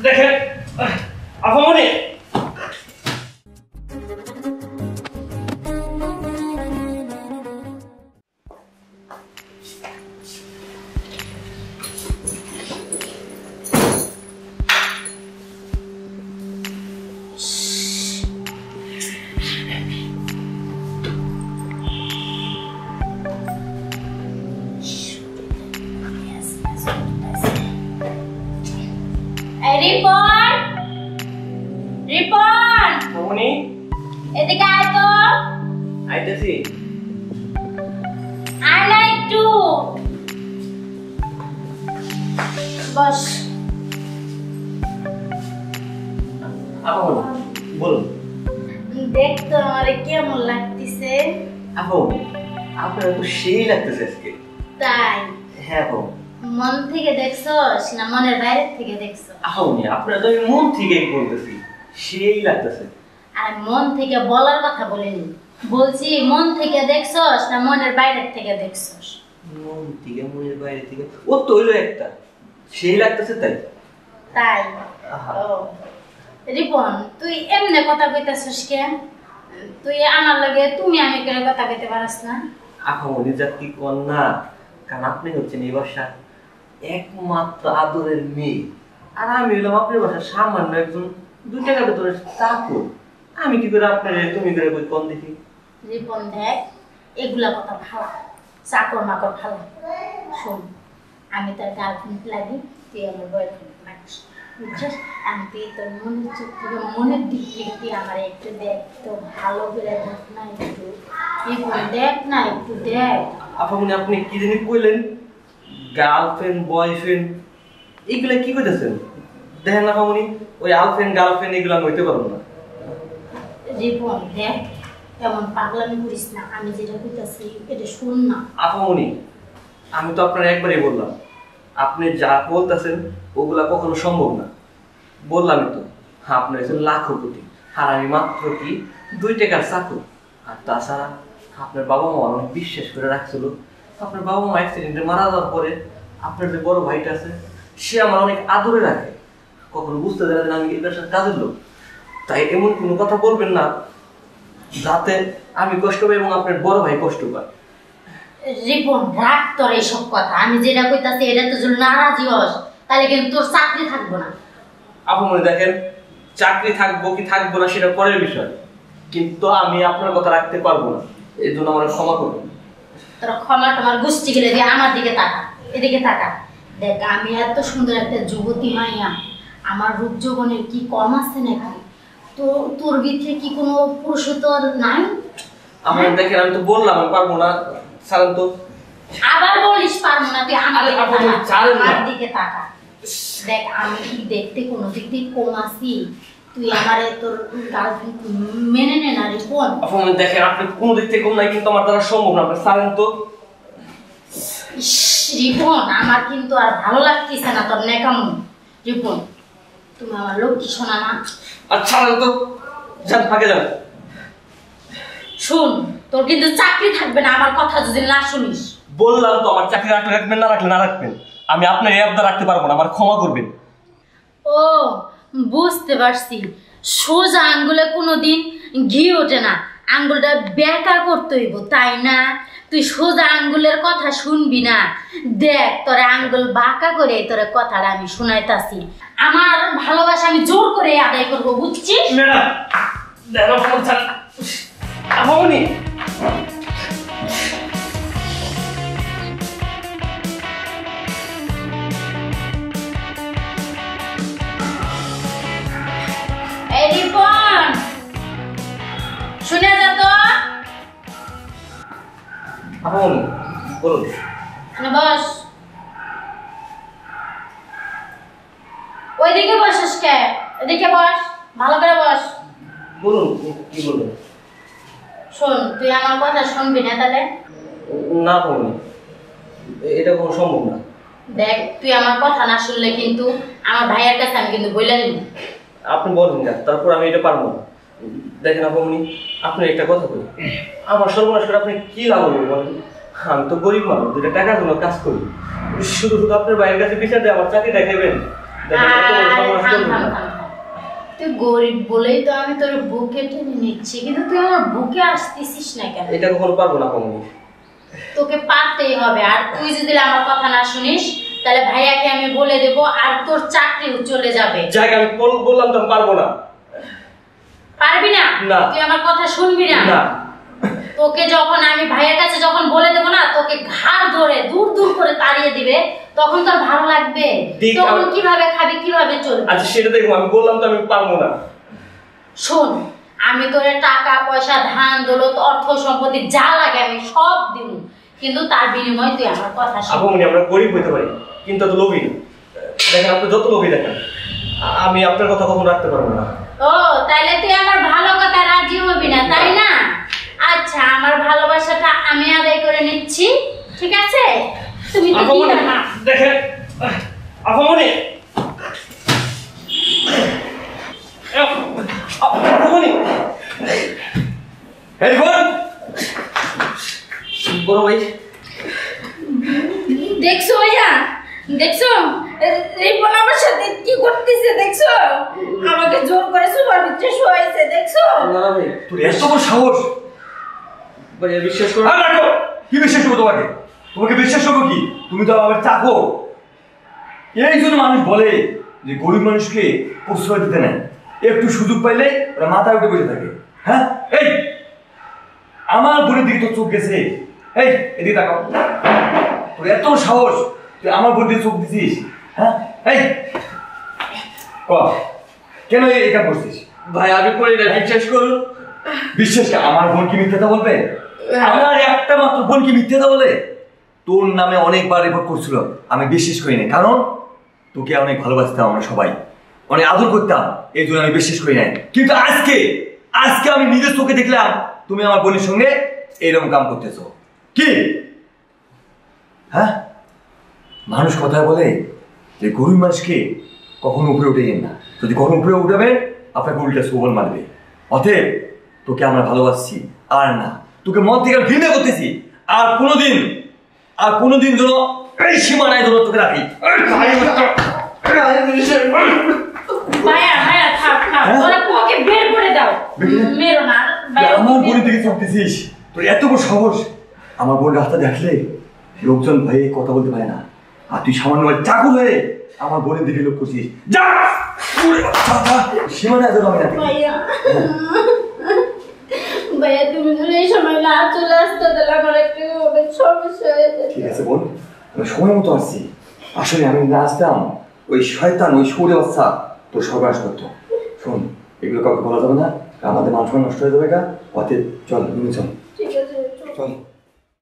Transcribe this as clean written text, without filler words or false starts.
দেখেন আপামনি রিপন রিপন মামুনি এদিকে আয় তো আইতেছি আয় না একটু বস আপামনি বলুন দেখ তো আমারে কেমন লাগতেছে আপামনি আপনার তো সেই লাগতেছে আজকে তাই হ্যাঁ বাবু মন থেকে দেখছস না মনের বাইরে থেকে দেখছস আপামনি আপনার তো আমি মন থেকেই বলতেছি সেই লাগতেছে আর মন থেকে বলার কথা বলিনি বলছি মন থেকে দেখছস না মনের বাইরে থেকে দেখছস মন থেকে মনের বাইরে থেকে ও তো হইলো একটা সেই লাগতেছে তাই তাই আহা। ও রিপন তুই এমনে কথা কইতাছস কেন তুই আমার লাগে তুমি আমি করে কথা কইতে পারছ না আপামনি জাতি কন্যা কারণ আপনি হচ্ছেন এই বাসার একমাত্র আদরের মেয়ে আর আমি হলাম আপনার বাসার সামান্য একজন 2 টাকা বেতনের চাকর আমি কি করে আপনার তুমি করে কই কোন দেখি রিপন দেখ এগুলা কথা ভালো চাকর মাকর ভালো শোন আমি তার গার্লফ্রেন্ড লাগি তুই আমার বয়ফ্রেন্ড লাগিস বুঝছিস আমি তুই তোর মনের চোখ থেকে মনের দিক থেকে তুই আমার একটু দেখ তো ভালো করে দেখ না একটু রিপন দেখ না একটু দেখ আপামনি আপনি কি জানি কইলেন গার্লফ্রেন্ড বয়ফ্রেন্ড এগুলা কি কইতেছেন দেখেন না আপামনি ওই গার্লফ্রেন্ড এগুলা আমি হইতে পারবো না রিপন দেখ এমন পাগলামি করিস না আমি যেটা কইতাছি এটা শুন না আপামনি আমি তো আপনার একবারই বললাম আপনি যা বলতেছেন ওগুলা কখনো সম্ভব না বললামই তো আপনার হচ্ছেন লাখো কোটি আর আমি মাত্র কি 2 টাকার চাকর আর তাছাড়া আপনার বাবা মা অনেক বিশ্বাস করে রাখছিল আপনার বাবা মা অ্যাক্সিডেন্টে মারা যাওয়ার পরে আপনার যে বড় ভাইটা আছে সে আমার অনেক আদরে রাখে কখনো বুঝতে দেয় না আমি এই ব্যবসার কাজের লোক তাই এমন কোনো কথা বলবেন না যাতে আমি কষ্ট পাই এবং আপনার বড় ভাই কষ্ট পায় রিপন রাখ তোর এইসব কথা আমি যেটা কইতাছি এটা তো যদি নারাজি হস তাহলে কিন্তু তোর চাকরি থাকবো না আপনারা দেখেন চাকরি থাকবো কি থাকবো না সেটা পরের বিষয় কিন্তু আমি আপনার কথা রাখতে পারবো না এই জন্য আমার ক্ষমা করবেন তোর ক্ষমা তোমার গোষ্ঠী গেলে দিয়ে আমার দিকে তাকা এদিকে তাকা দেখ আমি এত সুন্দর একটা যুবতী মাইয়া আমার রূপ যৌবনের কি কম আছে নাকি তো তোর ভিতরে কি কোনো পুরুষত্ব নাই আমার দেখেন আমি তো বললাম আমি পারবো না ছাড়েন তো আবার বলিস পারবো না তুই আমার আরে দিকে আপনি তাকা, ছাড়েন না। আমার দিকে তাকা দেখ আমি কি দেখতে কোনো দিক দিয়ে কম আছি তুই আমারে তোর গার্লফ্রেন্ড মেনে নে না রিপন আপনারা দেখেন আপনি কোনো দিক থেকে কম নাই কিন্তু আমার দ্বারা সম্ভব না আপনি ছাড়েন তো ইস, রিপন আমার কিন্তু আর ভালো লাগতেছে না তোর নেকামো রিপন তুমি আমার লক্ষ্মী শোনা না আর ছাড়েন তো যান ফাঁকে যান শুন তোর কিন্তু চাকরি থাকবে না আমার কথা যদি না শুনিস বললাম তো আমার চাকরি রাখবেন না রাখলে না রাখবেন আমি আপনার এই আবদার রাখতে পারবো না আমার ক্ষমা করবেন ও বুঝতে পারছি সোজা আঙ্গুলে কোনোদিন ঘি ওঠে না আঙ্গুলটা বেঁকা করতে হইব তাই না তুই সোজা আঙ্গুলের কথা শুনবি না দেখ তোরে আঙ্গুল বাঁকা করে তোরে কথাটা আমি শুনাইতাছি আমার ভালোবাসা আমি জোর করে আদায় করবো বুঝছিস ম্যাডাম দেখো ফোন ছাড়েন আপনি এই রিপন শুনে যা তো আপনি বলুন না বস ওইদিকে বসিস কে এদিকে বস ভালো করে বস বলুন কি বলবেন শোন তুই আমার কথা শুনবি না তাহলে না বলুন এটা কোনো সম্ভব না দেখ তুই আমার কথা না শুনলে কিন্তু আমার ভাইয়ের কাছে আমি কিন্তু বলে দিব আপনি বলেন না তারপর আমি এটা পারবো না দেখেন আপনি আপনি একটা কথা বলি আমার সর্বনাশ করে আপনি কি লাভ হবে বলেন আমি তো গরিব মানুষ 2 টাকার জন্য কাজ করি শুধু শুধু আপনার বাইরের কাছে বিচার দিয়ে আমার চাকরি দেখাবেন দেখেন এত বড় সর্বনাশ তুই গরিব বলেই তো আমি তোর বুকে টেনে নিচ্ছি, কিন্তু তুই আমার বুকে আসতেছিস না কেন? এটা কখনো পারবো না কমনি। তোকে পারতেই হবে। আর তুই যদি আমার কথা না শুনিস তাহলে ভাইয়াকে আমি বলে দেব, আর তোর চাকরিও চলে যাবে। যাক আমি বললাম তো পারবো না। পারবি না? তুই আমার কথা শুনবি না। তোকে যখন আমি ভাইয়ের কাছে যখন বলে দেবো না, তোকে ঘাড় ধরে দূর দূর করে তাড়িয়ে দিবে, তখন তোর ভালো লাগবে? তখন কিভাবে খাবি, কিভাবে চলবি? আচ্ছা সেটা দেখবো, আমি বললাম তো আমি পারবো না। শোন, আমি তোর টাকা পয়সা ধান দৌলত অর্থ সম্পত্তি যা লাগে আমি সব দিব, কিন্তু তার বিনিময়ে তুই আমার কথা শুন। আপনি আমরা গরিব হইতে পারি কিন্তু তো লোভী দেখেন, আপনি যত লোভী দেখেন, আমি আপনার কথা কখনো রাখতে পারবো না। ও তাইলে তুই আমার ভালো কথা রাজি হবি না, তাই না? আচ্ছা, আমার ভালোবাসাটা আমি আদায় করে নিচ্ছি, ঠিক আছে? তুমি তো কি না দেখেন আপামনি, আপামনি এই বোন, বড় ভাই দেখছো ভাইয়া, দেখছো এই বোন আমার সাথে কি করতেছে? দেখছো আমাকে জোর করে সুপার ভিতরে শোয়াইছে, দেখছো? না ভাই, তোর এত বড় সাহস! ভাইয়া বিশ্বাস করো। আর রাখো, কি বিশ্বাস করবো তোমাকে? তোমাকে বিশ্বাস করবো কি? তুমি তো আমার চাকর। এই জন্য মানুষ বলে যে গরিব মানুষকে প্রশ্রয় দিতে নেয়, একটু সুযোগ পাইলে ওরা মাথায় উঠে বসে থাকে। হ্যাঁ, এই আমার বোনের দিকে তোর চোখ গেছে। এই এদিকে তাকাও, তোর এত সাহস, তুই আমার বোন দিকে চোখ দিছিস? হ্যাঁ, এই কেন এই কাজ করছিস? ভাই আমি করি না, বিশ্বাস করুন। বিশ্বাস কি? আমার বোন কি মিথ্যাটা বলবে? আমার একটা মাত্র বোন কি মিথ্যাটা বলে? তোর নামে অনেকবার রিপোর্ট করছিল, আমি বিশ্বাস করি না, কারণ তোকে অনেক ভালোবাসতাম, আমরা সবাই অনেক আদর করতাম, এই জন্য আমি বিশ্বাস করি নাই। কিন্তু আজকে আজকে আমি নিজের চোখে দেখলাম তুমি আমার বোনের সঙ্গে এইরকম কাম করতেছো। কি হ্যাঁ, মানুষ কথা বলে যে গরিব মানুষকে কখনো উপরে উঠে না, যদি কখনো উপরে উঠাবেন আপনাকে উল্টা সবল মারবে। অতএব তোকে আমরা ভালোবাসছি, আর না তোকে মন থেকে ঘৃণা করতেছি। আর কোনোদিন যেন এই সীমানায় যেন তোকে রাখি। ভাইয়া ভাইয়া থাক থাক, ওরা তোমাকে বের করে দাও, মেরো না। আমার বোনের দিকে চোখ দিছিস, তোর এত বড় সাহস! আমার বোন রাস্তা দেখলে লোকজন ভয়ে কথা বলতে পারে না, আর তুই সামান্য চাকর হয়ে আমার বোনের দিকে লোক করছিস। যা সীমানায় যেন আমি রাখি। ভাইয়া ভাইয়া তুমি যদি এই সময় না চলে আসতে তাহলে আমার একটু অনেক সমস্যা হয়ে যেত। ঠিক আছে বোন, আমি সময় মতো আসছি। আসলে আমি না আসতাম ওই শয়তান, ওই সৌরে বাচ্চা তোর সর্বনাশ করতো। শোন, এগুলো কাউকে বলা যাবে না, আমাদের মান সম্মান নষ্ট হয়ে যাবে। অতএব চল, চল ঠিক আছে, চল।